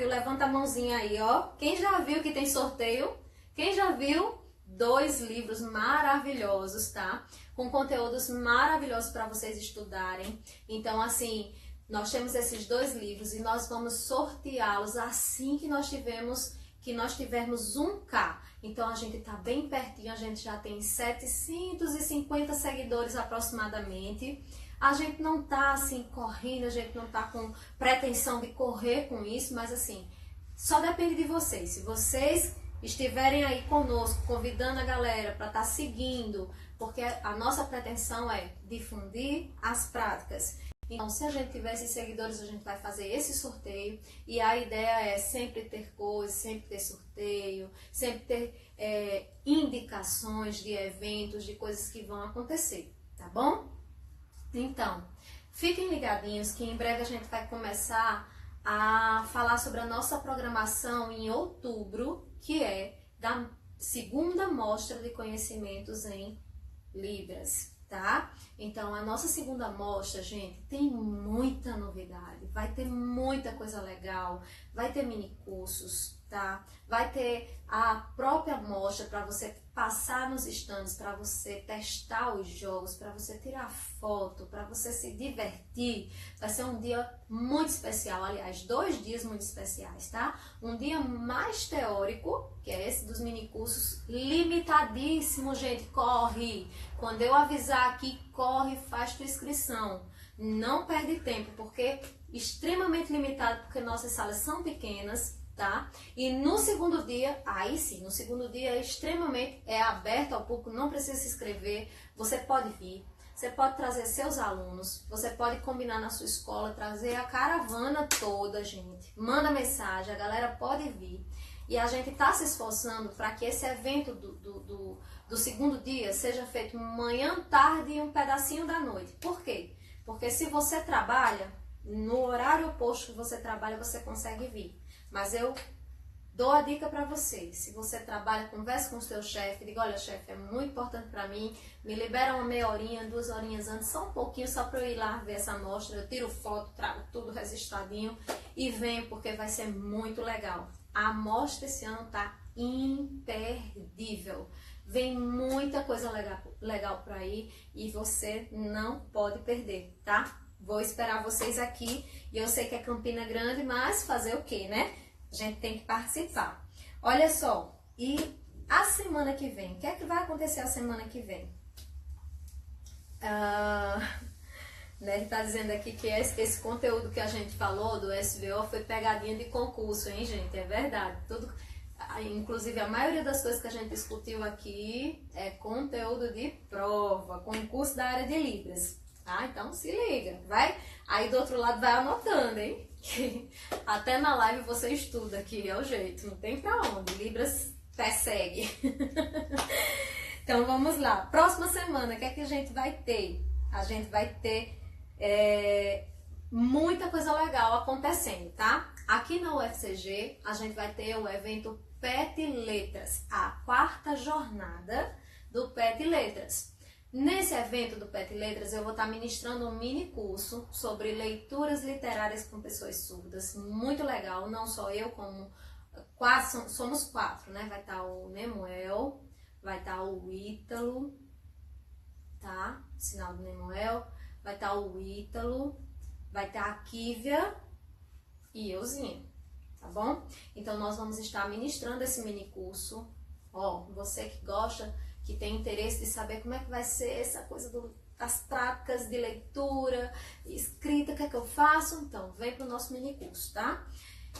levanta a mãozinha aí, ó. Quem já viu que tem sorteio? Quem já viu, 2 livros maravilhosos, tá? Com conteúdos maravilhosos para vocês estudarem. Então, assim, nós temos esses 2 livros e nós vamos sorteá-los assim que nós tivermos 1K. Então, a gente tá bem pertinho, a gente já tem 750 seguidores aproximadamente. A gente não tá, assim, correndo, a gente não tá com pretensão de correr com isso, mas, assim, só depende de vocês. Se vocês estiverem aí conosco, convidando a galera para estar seguindo, porque a nossa pretensão é difundir as práticas. Então, se a gente tiver esses seguidores, a gente vai fazer esse sorteio. E a ideia é sempre ter coisas, sempre ter sorteio, sempre ter indicações de eventos, de coisas que vão acontecer, tá bom? Então, fiquem ligadinhos que em breve a gente vai começar a falar sobre a nossa programação em outubro, que é da segunda mostra de conhecimentos em Libras, tá? Então, a nossa segunda mostra, gente, tem muita novidade, vai ter muita coisa legal, vai ter mini cursos, tá? Vai ter a própria mostra para você passar nos stands, para você testar os jogos, para você tirar foto, para você se divertir. Vai ser um dia muito especial, aliás, 2 dias muito especiais, tá? Um dia mais teórico, que é esse dos mini cursos, limitadíssimo, gente, corre! Quando eu avisar aqui, corre, faz tua inscrição. Não perde tempo, porque extremamente limitado, porque nossas salas são pequenas, tá? E no segundo dia, aí sim, no segundo dia é aberto ao público, não precisa se inscrever, você pode vir, você pode trazer seus alunos, você pode combinar na sua escola, trazer a caravana toda, gente. Manda mensagem, a galera pode vir. E a gente está se esforçando para que esse evento do segundo dia seja feito manhã, tarde e um pedacinho da noite. Por quê? Porque se você trabalha, no horário oposto que você trabalha, você consegue vir. Mas eu dou a dica para você. Se você trabalha, converse com o seu chefe, diga, olha, chefe, é muito importante para mim, me libera uma meia horinha, 2 horinhas antes, só um pouquinho, só para eu ir lá ver essa amostra, eu tiro foto, trago tudo registradinho e venho, porque vai ser muito legal. A amostra esse ano tá imperdível. Vem muita coisa legal por aí e você não pode perder, tá? Vou esperar vocês aqui e eu sei que é Campina Grande, mas fazer o quê, né? A gente tem que participar. Olha só, e a semana que vem, o que é que vai acontecer a semana que vem? Né, ele tá dizendo aqui que esse conteúdo que a gente falou do SVO foi pegadinha de concurso, hein, gente? É verdade. Tudo, inclusive, a maioria das coisas que a gente discutiu aqui é conteúdo de prova, concurso da área de Libras. Tá? Então se liga, vai. Aí do outro lado vai anotando, hein? Até na live você estuda aqui, é o jeito, não tem pra onde. Libras persegue. Então vamos lá. Próxima semana, o que é que a gente vai ter? A gente vai ter muita coisa legal acontecendo, tá? Aqui na UFCG a gente vai ter o evento PET Letras, a 4ª jornada do PET Letras. Nesse evento do PET Letras, eu vou estar ministrando um mini curso sobre leituras literárias com pessoas surdas. Muito legal, não só eu, como somos 4, né? Vai estar o Nemuel, vai estar o Ítalo, tá? Sinal do Nemuel, vai estar o Ítalo, vai estar a Kívia e euzinha, tá bom? Então, nós vamos estar ministrando esse mini curso. Ó, você que gosta, que tem interesse de saber como é que vai ser essa coisa das práticas de leitura, escrita, o que é que eu faço? Então, vem para o nosso mini curso, tá?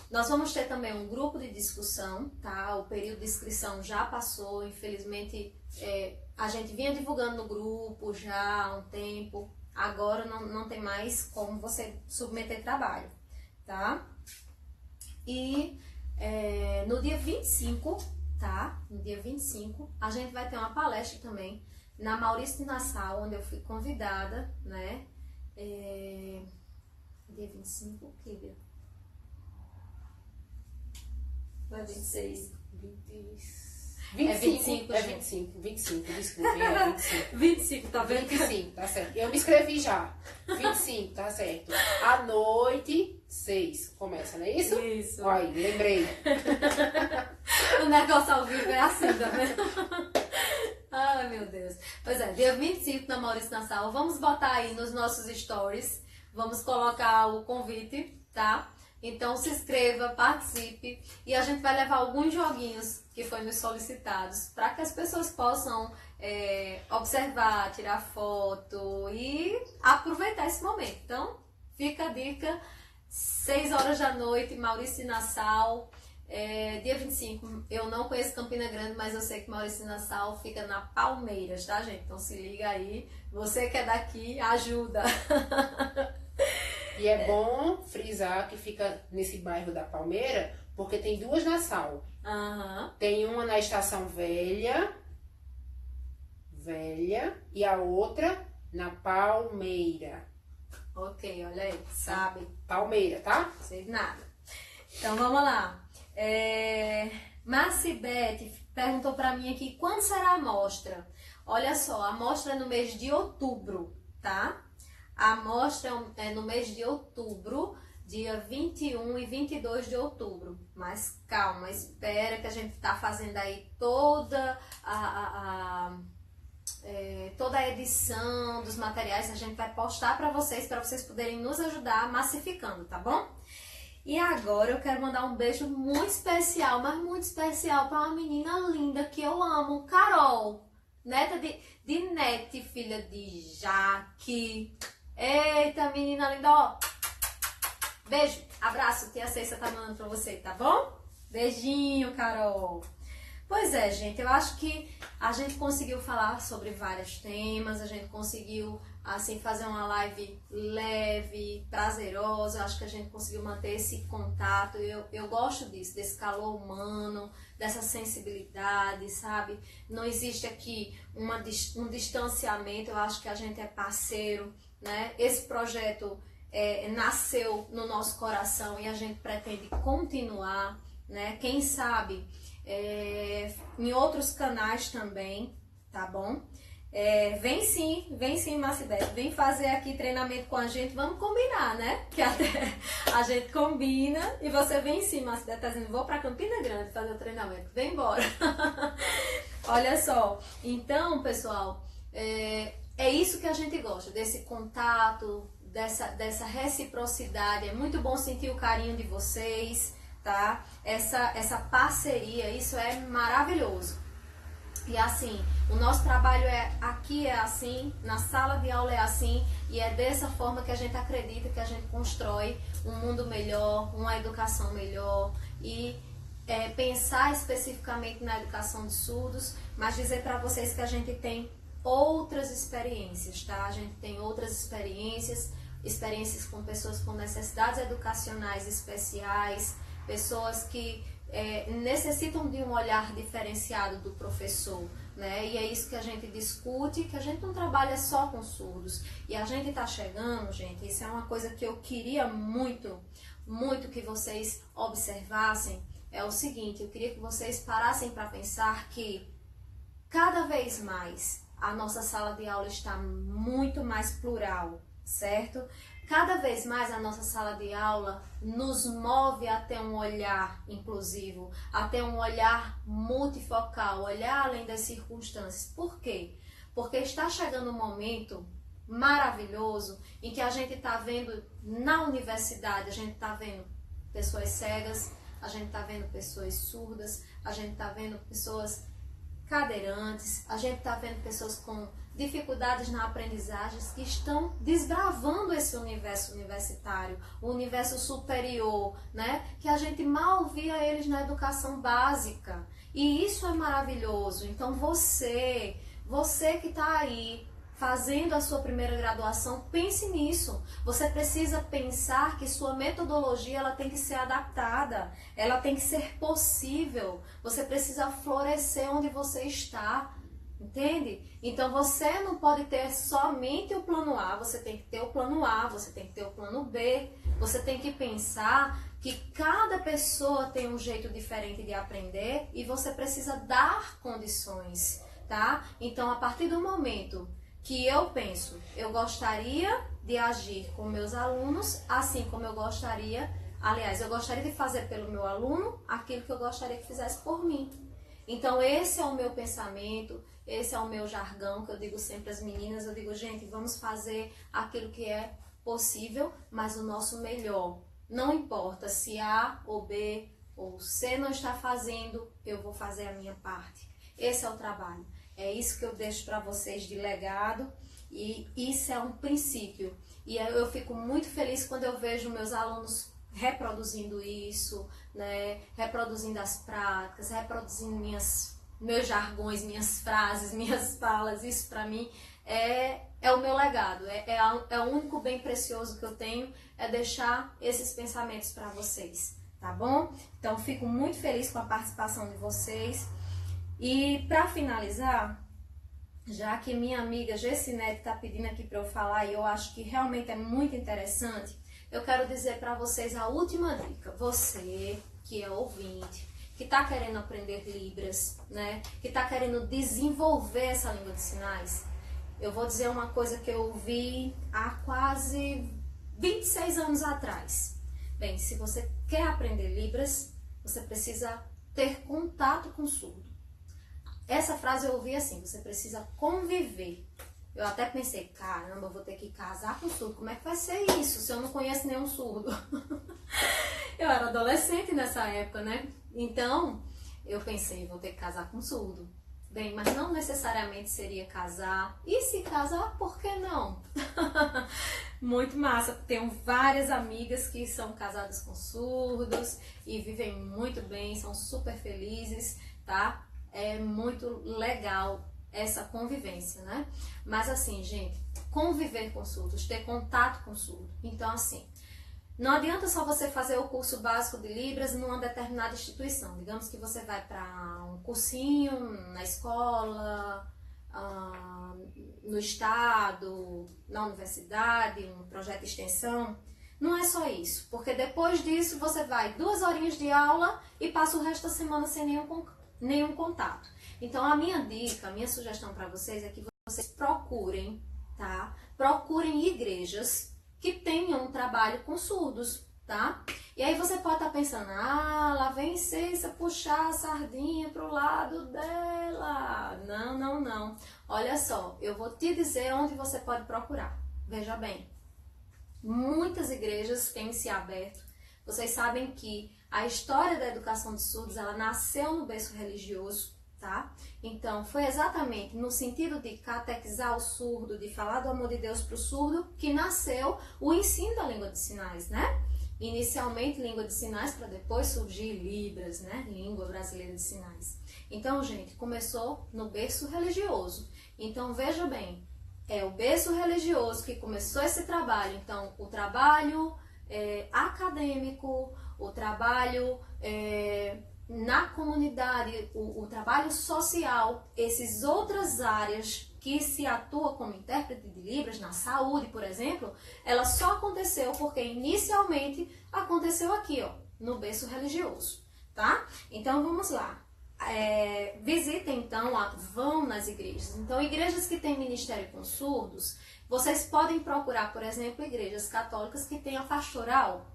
Nós vamos ter também um grupo de discussão, tá? O período de inscrição já passou, infelizmente a gente vinha divulgando no grupo já há um tempo, agora não tem mais como você submeter trabalho, tá? E no dia 25, tá? No dia 25, a gente vai ter uma palestra também na Maurício de Nassau, onde eu fui convidada, né? Dia 25, o que dia? Vai 26. 25, é 25, é gente. 25, desculpem, é 25. 25, tá vendo? 25, tá certo. Eu me inscrevi já. 25, tá certo. À noite, 6. Começa, não é isso? Isso. Olha aí, lembrei. O negócio ao vivo é assim, tá vendo? Ai, meu Deus. Pois é, dia 25 na Maurício Nassau. Vamos botar aí nos nossos stories. Vamos colocar o convite, tá? Então se inscreva, participe. E a gente vai levar alguns joguinhos que foram nos solicitados para que as pessoas possam observar, tirar foto e aproveitar esse momento. Então, fica a dica. 6 horas da noite, Maurício Nassau. Dia 25, eu não conheço Campina Grande, mas eu sei que Maurício Nassau fica na Palmeiras, tá, gente? Então se liga aí. Você que é daqui, ajuda. E é bom frisar que fica nesse bairro da Palmeira, porque tem duas Nassau. Uhum. Tem uma na Estação Velha, e a outra na Palmeira. Ok, olha aí, sabe? Palmeira, tá? Não sei de nada. Então vamos lá. Marcibete perguntou pra mim aqui, quando será a mostra? Olha só, a mostra é no mês de outubro, tá? A mostra é no mês de outubro, dia 21 e 22 de outubro. Mas calma, espera que a gente tá fazendo aí toda toda a edição dos materiais. A gente vai postar para vocês poderem nos ajudar massificando, tá bom? E agora eu quero mandar um beijo muito especial, mas muito especial para uma menina linda que eu amo, Carol, neta de Nete, filha de Jaque. Eita, menina linda, ó. Beijo, abraço, tia Ceissa tá mandando pra você, tá bom? Beijinho, Carol. Pois é, gente, eu acho que a gente conseguiu falar sobre vários temas, a gente conseguiu, assim, fazer uma live leve, prazerosa. Eu acho que a gente conseguiu manter esse contato. Eu gosto disso, desse calor humano, dessa sensibilidade, sabe? Não existe aqui um distanciamento, eu acho que a gente é parceiro, né? Esse projeto nasceu no nosso coração e a gente pretende continuar, né? Quem sabe em outros canais também, tá bom? Vem sim, Marcibete, vem fazer aqui treinamento com a gente, vamos combinar, né? Que até a gente combina e você vem sim, Marcibete, tá dizendo, vou pra Campina Grande fazer o treinamento, vem embora. Olha só, então, pessoal, é isso que a gente gosta, desse contato, dessa reciprocidade. É muito bom sentir o carinho de vocês, tá? Essa parceria, isso é maravilhoso. E assim, o nosso trabalho aqui é assim, na sala de aula é assim, e é dessa forma que a gente acredita que a gente constrói um mundo melhor, uma educação melhor e pensar especificamente na educação de surdos, mas dizer para vocês que a gente tem outras experiências, tá? A gente tem outras experiências com pessoas com necessidades educacionais especiais, pessoas que necessitam de um olhar diferenciado do professor, né? E é isso que a gente discute, que a gente não trabalha só com surdos. E a gente tá chegando, gente, isso é uma coisa que eu queria muito que vocês observassem, é o seguinte, eu queria que vocês parassem para pensar que cada vez mais a nossa sala de aula está muito mais plural, certo? Cada vez mais a nossa sala de aula nos move até um olhar inclusivo, até um olhar multifocal, olhar além das circunstâncias. Por quê? Porque está chegando um momento maravilhoso em que a gente está vendo na universidade, a gente está vendo pessoas cegas, a gente está vendo pessoas surdas, a gente está vendo pessoas cadeirantes, a gente está vendo pessoas com dificuldades na aprendizagem que estão desbravando esse universo universitário, o universo superior, né? Que a gente mal via eles na educação básica. E isso é maravilhoso. Então você que está aí fazendo a sua primeira graduação, pense nisso. Você precisa pensar que sua metodologia ela tem que ser adaptada, ela tem que ser possível. Você precisa florescer onde você está. Entende? Então você não pode ter somente o plano A, você tem que ter o plano A, você tem que ter o plano B, você tem que pensar que cada pessoa tem um jeito diferente de aprender e você precisa dar condições, tá? Então, a partir do momento que eu penso, eu gostaria de agir com meus alunos, assim como eu gostaria de fazer pelo meu aluno aquilo que eu gostaria que fizesse por mim. Então, esse é o meu pensamento, esse é o meu jargão que eu digo sempre às meninas. Eu digo, gente, vamos fazer aquilo que é possível, mas o nosso melhor. Não importa se A ou B ou C não está fazendo, eu vou fazer a minha parte. Esse é o trabalho. É isso que eu deixo para vocês de legado e isso é um princípio. E eu fico muito feliz quando eu vejo meus alunos reproduzindo isso, né? Reproduzindo as práticas, reproduzindo meus jargões, minhas frases, minhas falas. Isso para mim é o meu legado, é o único bem precioso que eu tenho, é deixar esses pensamentos para vocês, tá bom? Então fico muito feliz com a participação de vocês. E para finalizar, já que minha amiga Gessinete está pedindo aqui para eu falar e eu acho que realmente é muito interessante, eu quero dizer para vocês a última dica. Você que é ouvinte, que está querendo aprender Libras, né? Que está querendo desenvolver essa língua de sinais, eu vou dizer uma coisa que eu ouvi há quase 26 anos atrás. Bem, se você quer aprender Libras, você precisa ter contato com o surdo. Essa frase eu ouvi assim, você precisa conviver. Eu até pensei, caramba, eu vou ter que casar com surdo. Como é que vai ser isso se eu não conheço nenhum surdo? Eu era adolescente nessa época, né? Então, eu pensei, vou ter que casar com surdo. Bem, mas não necessariamente seria casar. E se casar, por que não? Muito massa. Tenho várias amigas que são casadas com surdos e vivem muito bem, são super felizes, tá? É muito legal essa convivência, né? Mas assim, gente, conviver com surdos, ter contato com surdo. Então, assim, não adianta só você fazer o curso básico de Libras numa determinada instituição. Digamos que você vai para um cursinho na escola, no estado, na universidade, um projeto de extensão. Não é só isso, porque depois disso você vai 2 horinhas de aula e passa o resto da semana sem nenhum contato. Então a minha dica, a minha sugestão para vocês é que vocês procurem, tá? Procurem igrejas que tenham um trabalho com surdos, tá? E aí você pode estar pensando, lá vem Cissa puxar a sardinha pro lado dela. Não, não, não. Olha só, eu vou te dizer onde você pode procurar. Veja bem, muitas igrejas têm se aberto. Vocês sabem que a história da educação de surdos, ela nasceu no berço religioso, tá? Então, foi exatamente no sentido de catequizar o surdo, de falar do amor de Deus para o surdo, que nasceu o ensino da língua de sinais, né? Inicialmente língua de sinais, para depois surgir Libras, né? Língua brasileira de sinais. Então, gente, começou no berço religioso. Então, veja bem, é o berço religioso que começou esse trabalho. Então, o trabalho acadêmico, o trabalho na comunidade, o trabalho social, essas outras áreas que se atua como intérprete de Libras, na saúde, por exemplo, ela só aconteceu porque inicialmente aconteceu aqui, ó, no berço religioso, tá? Então vamos lá. Visitem então, vão nas igrejas. Então, igrejas que têm ministério com surdos, vocês podem procurar, por exemplo, igrejas católicas que têm a pastoral.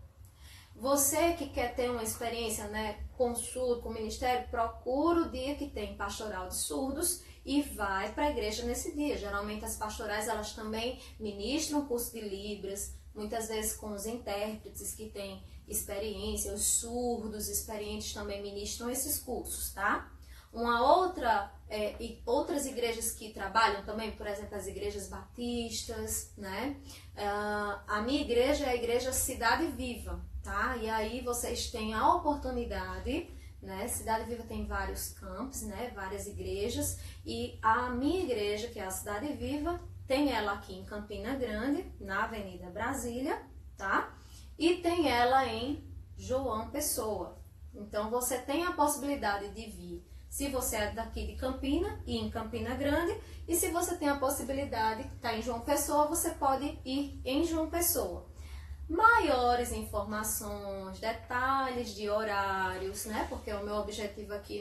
Você que quer ter uma experiência, né, com surdo, com ministério, procura o dia que tem pastoral de surdos e vai para a igreja nesse dia. Geralmente as pastorais, elas também ministram curso de Libras, muitas vezes com os intérpretes que têm experiência, os surdos experientes também ministram esses cursos, tá? Outras igrejas que trabalham também, por exemplo, as igrejas batistas, né? A minha igreja é a igreja Cidade Viva, tá? E aí vocês têm a oportunidade, né? Cidade Viva tem vários campos, né? Várias igrejas, e a minha igreja, que é a Cidade Viva, tem ela aqui em Campina Grande, na Avenida Brasília, tá? E tem ela em João Pessoa. Então você tem a possibilidade de vir Se você é daqui de Campina, ir em Campina Grande. E se você tem a possibilidade de estar em João Pessoa, você pode ir em João Pessoa. Maiores informações, detalhes de horários, né? Porque o meu objetivo aqui